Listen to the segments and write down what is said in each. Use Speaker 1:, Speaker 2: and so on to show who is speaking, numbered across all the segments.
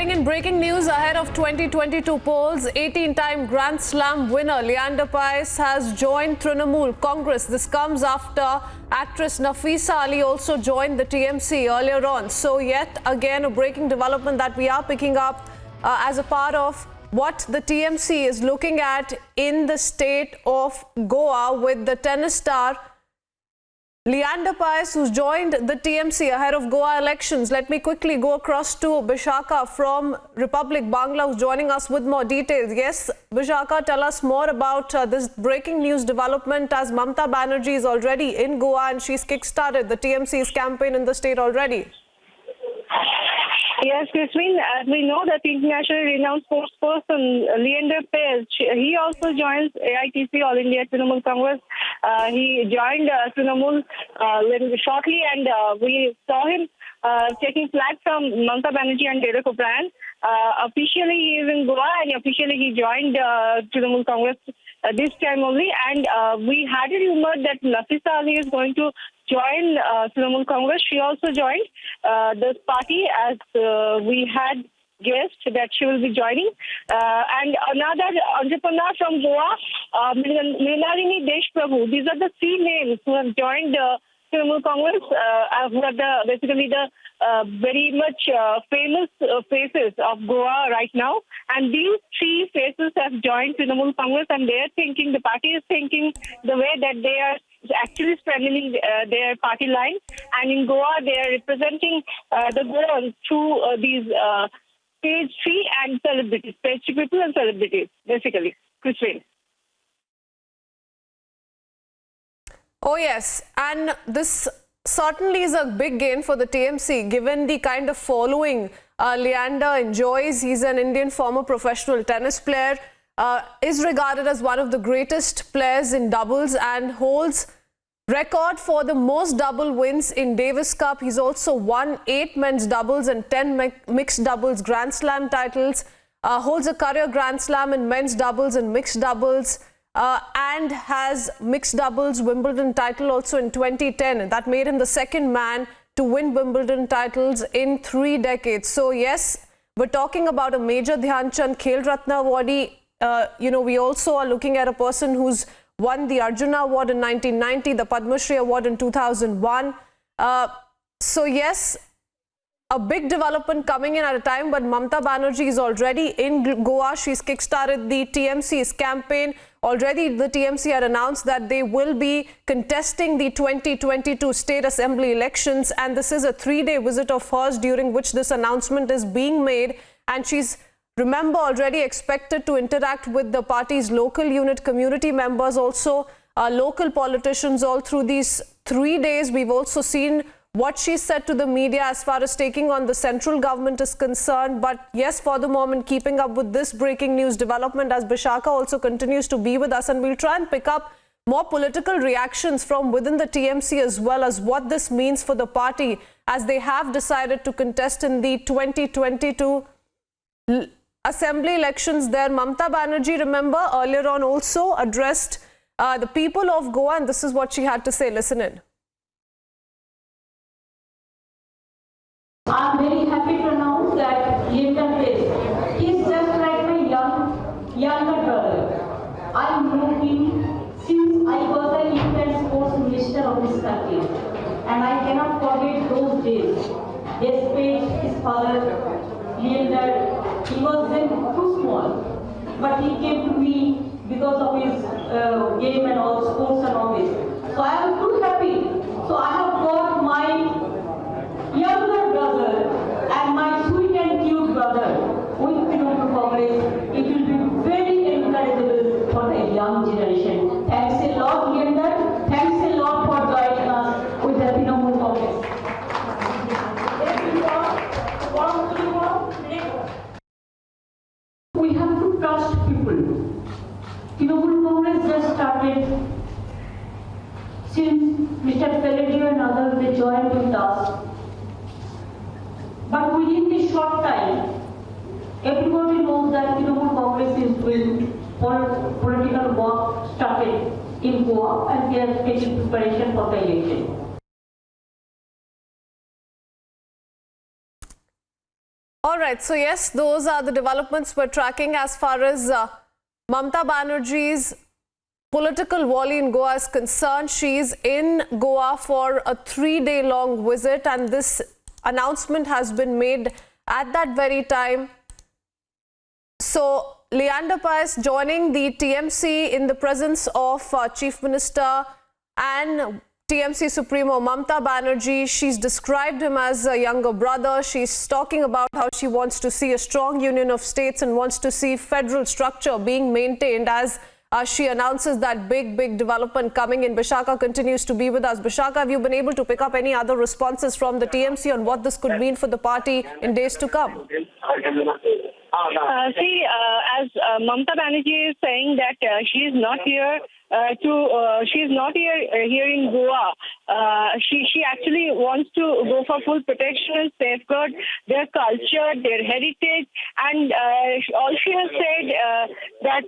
Speaker 1: bring in breaking news ahead of 2022 polls. 18-time Grand Slam winner Leander Paes has joined Trinamool Congress. This comes after actress Nafisa Ali also joined the TMC earlier on. So yet again a breaking development that we are picking up as a part of what the TMC is looking at in the state of Goa with the tennis star Leander Paes, who's joined the TMC ahead of Goa elections. Let me quickly go across to Bishakha from Republic Bangla, who's joining us with more details. Yes, Bishakha, tell us more about this breaking news development as Mamata Banerjee is already in Goa and she's kickstarted the TMC's campaign in the state already.
Speaker 2: Yes, Christine, as we know that internationally renowned sportsperson Leander Paes, he also joins AITC, All India Trinamool Congress. He joined Trinamool shortly and we saw him taking flag from Mamata Banerjee and Derek O'Brien. Officially he is in Goa and officially he joined Trinamool Congress this time only, and we had a rumor that Nafisa Ali is going to join Trinamool Congress. She also joined this party as we had guessed that she will be joining. And another entrepreneur from Goa, Mrinarini Deshprabhu. These are the three names who have joined Trinamool Congress, who are basically the very much famous faces of Goa right now. And these three faces have joined Trinamool Congress, and they are thinking, the party is thinking the way that they are actually strengthening their party line. And in Goa, they are representing the Goans through these stage three and celebrities, stage three people and celebrities, basically. Christine.
Speaker 1: Oh yes, and this certainly is a big gain for the TMC given the kind of following Leander enjoys. He's an Indian former professional tennis player, is regarded as one of the greatest players in doubles and holds record for the most double wins in Davis Cup. He's also won 8 men's doubles and 10 mixed doubles Grand Slam titles, holds a career Grand Slam in men's doubles and mixed doubles, and has mixed doubles Wimbledon title also in 2010. That made him the second man to win Wimbledon titles in 3 decades. So yes, we're talking about a Major Dhyan Chand Khel Ratna awardee. We also are looking at a person who's won the Arjuna Award in 1990, the Padma Shri Award in 2001. So yes, a big development coming in at a time, but Mamata Banerjee is already in Goa. She's kickstarted the TMC's campaign. Already the TMC had announced that they will be contesting the 2022 State Assembly elections, and this is a 3-day visit of hers during which this announcement is being made. And she's, remember, already expected to interact with the party's local unit community members, also local politicians all through these 3 days. We've also seen what she said to the media as far as taking on the central government is concerned. But yes, for the moment, keeping up with this breaking news development as Bishakha also continues to be with us, and we'll try and pick up more political reactions from within the TMC as well as what this means for the party as they have decided to contest in the 2022 assembly elections there. Mamata Banerjee, remember, earlier on also addressed the people of Goa, and this is what she had to say. Listen in.
Speaker 3: I'm very happy to announce that Leander Paes, he's just like my younger brother. I know him since I was the youth and sports minister of this country, and I cannot forget those days. Despite his father, Leander, he was then too small, but he came to me because of his game and all sports and all this. So I am too happy. So I have got my younger brother and my sweet and cute brother with Trinamool Congress. It will be very encouraging for the young generation. Thanks a lot, Leander. Thanks a lot for joining us with the Trinamool Congress. We have to trust people. Trinamool Congress just started since Mr. Pelledio and others they joined with us. But within this short time, everybody knows that Trinamool Congress is doing political work started in Goa, and they are taking preparation for the election.
Speaker 1: All right, so yes, those are the developments we're tracking as far as Mamata Banerjee's political volley in Goa is concerned. She's in Goa for a 3-day-long visit, and this announcement has been made at that very time. So Leander Paes joining the TMC in the presence of Chief Minister and TMC Supremo Mamata Banerjee. She's described him as a younger brother. She's talking about how she wants to see a strong union of states and wants to see federal structure being maintained as she announces that big development coming in. Bishakha continues to be with us. Bishakha, have you been able to pick up any other responses from the TMC on what this could mean for the party in days to come?
Speaker 2: As Mamata Banerjee is saying that she is not here here in Goa. She actually wants to go for full protection and safeguard their culture, their heritage, and all she has said that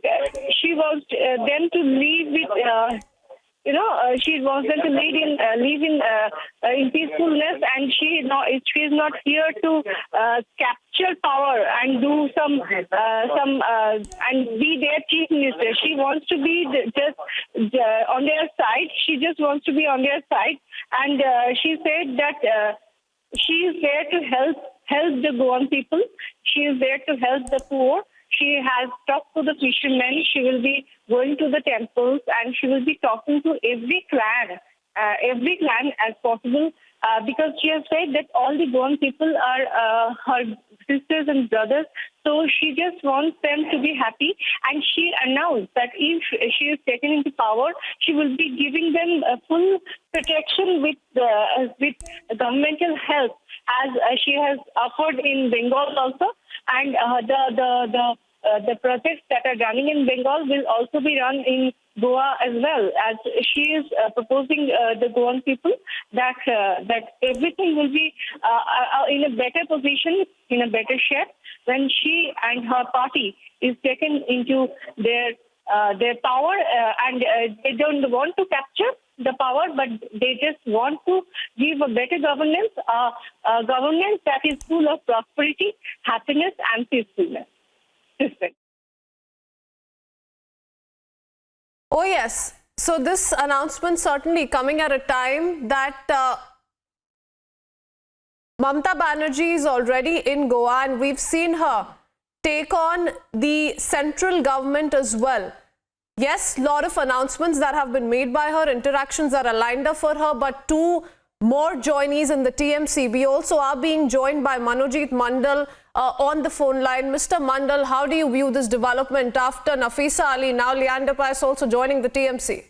Speaker 2: she wants them to live with. She wants them to live in peacefulness, and she is not here to capture power and do some and be their chief minister. She wants to be just on their side. She just wants to be on their side, and she said that she is there to help the Goan people. She is there to help the poor. She has talked to the fishermen. She will be going to the temples, and she will be talking to every clan as possible, because she has said that all the Goan people are her sisters and brothers. So she just wants them to be happy, and she announced that if she is taken into power, she will be giving them full protection with governmental help, as she has offered in Bengal also. And the projects that are running in Bengal will also be run in Goa as well, as she is proposing the Goan people that everything will be in a better position, in a better shape when she and her party is taken into their power, and they don't want to capture the power, but they just want to give a better governance, a governance that is full of prosperity, happiness, and peacefulness.
Speaker 1: Oh yes, so this announcement certainly coming at a time that Mamata Banerjee is already in Goa, and we've seen her take on the central government as well. Yes, a lot of announcements that have been made by her, interactions that are lined up for her, but two more joinees in the TMC. We also are being joined by Manojit Mandal on the phone line. Mr. Mandal, how do you view this development after Nafisa Ali, now Leander Paes also joining the TMC?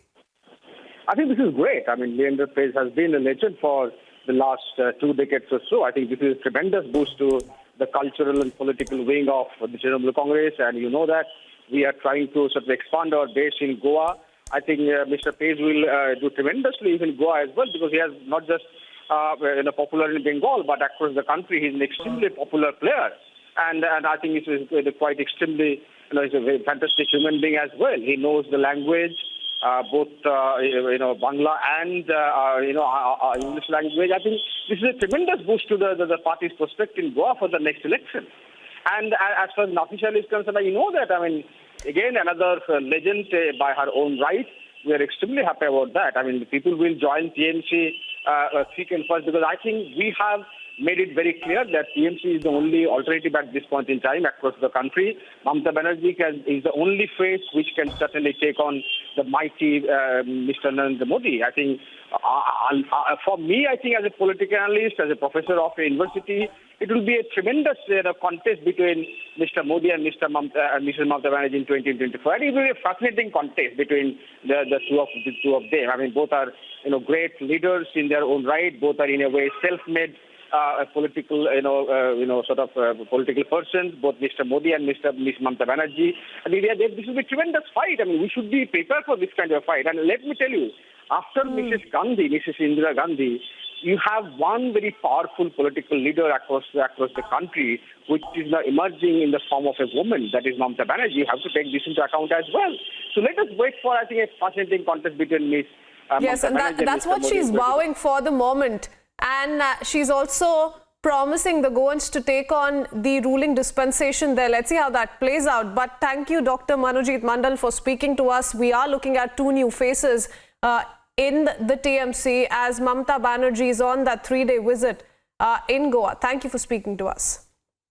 Speaker 4: I think this is great. I mean, Leander Paes has been a legend for the last 2 decades or so. I think this is a tremendous boost to the cultural and political wing of the Trinamool Congress, and you know that we are trying to sort of expand our base in Goa. I think Mr. Paes will do tremendously in Goa as well, because he has not just popular in Bengal, but across the country. He's an extremely popular player, and I think he's quite extremely, he's a very fantastic human being as well. He knows the language, both Bangla and English language. I think this is a tremendous boost to the party's prospect in Goa for the next election. And as far as Nafisa Ali is concerned, you know that, I mean, again, another legend by her own right. We are extremely happy about that. I mean, people will join TMC thick and fast, because I think we have made it very clear that TMC is the only alternative at this point in time across the country. Mamata Banerjee is the only face which can certainly take on the mighty Mr. Narendra Modi. I think, for me, I think as a political analyst, as a professor of a university, it will be a tremendous contest between Mr. Modi and Mrs. Mamata Banerjee in 2024. And it will be a fascinating contest between the two of them. I mean, both are great leaders in their own right. Both are in a way self-made political, political persons, both Mr. Modi and Ms. Mamata Banerjee. I mean, this will be a tremendous fight. I mean, we should be prepared for this kind of fight. And let me tell you, after Mrs. Indira Gandhi, you have one very powerful political leader across the country, which is now emerging in the form of a woman, that is Mamata Banerjee. You have to take this into account as well. So let us wait for, I think, a fascinating contest between Ms.
Speaker 1: Yes, and that's what she's vowing for the moment. And she's also promising the Goans to take on the ruling dispensation there. Let's see how that plays out. But thank you, Dr. Manojit Mandal, for speaking to us. We are looking at two new faces in the TMC as Mamata Banerjee is on that 3-day visit in Goa. Thank you for speaking to us.